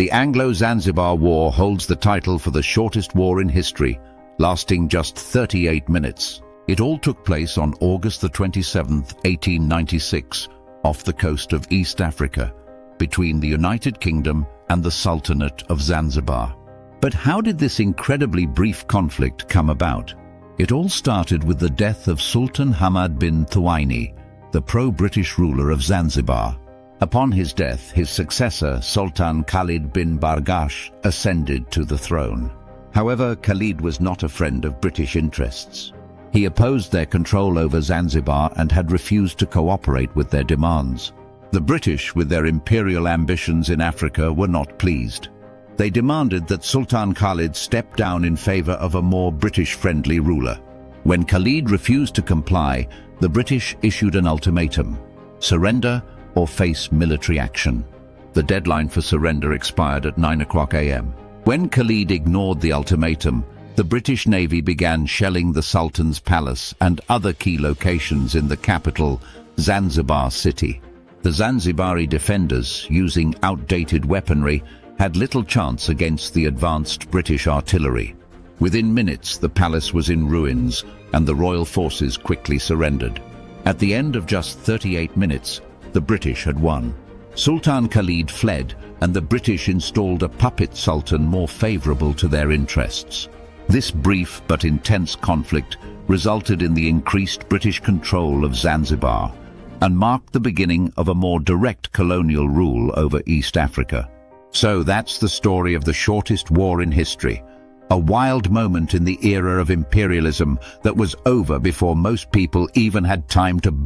The Anglo-Zanzibar War holds the title for the shortest war in history, lasting just 38 minutes. It all took place on August the 27th, 1896, off the coast of East Africa, between the United Kingdom and the Sultanate of Zanzibar. But how did this incredibly brief conflict come about? It all started with the death of Sultan Hamad bin Thuwaini, the pro-British ruler of Zanzibar. Upon his death, his successor, Sultan Khalid bin Bargash, ascended to the throne. However, Khalid was not a friend of British interests. He opposed their control over Zanzibar and had refused to cooperate with their demands. The British, with their imperial ambitions in Africa, were not pleased. They demanded that Sultan Khalid step down in favor of a more British-friendly ruler. When Khalid refused to comply, the British issued an ultimatum: surrender or face military action. The deadline for surrender expired at 9:00 a.m. When Khalid ignored the ultimatum, the British Navy began shelling the Sultan's palace and other key locations in the capital, Zanzibar city. The Zanzibari defenders, using outdated weaponry, had little chance against the advanced British artillery. Within minutes, the palace was in ruins, and the royal forces quickly surrendered. At the end of just 38 minutes, the British had won. Sultan Khalid fled, and the British installed a puppet sultan more favorable to their interests. This brief but intense conflict resulted in the increased British control of Zanzibar and marked the beginning of a more direct colonial rule over East Africa. So that's the story of the shortest war in history, a wild moment in the era of imperialism that was over before most people even had time to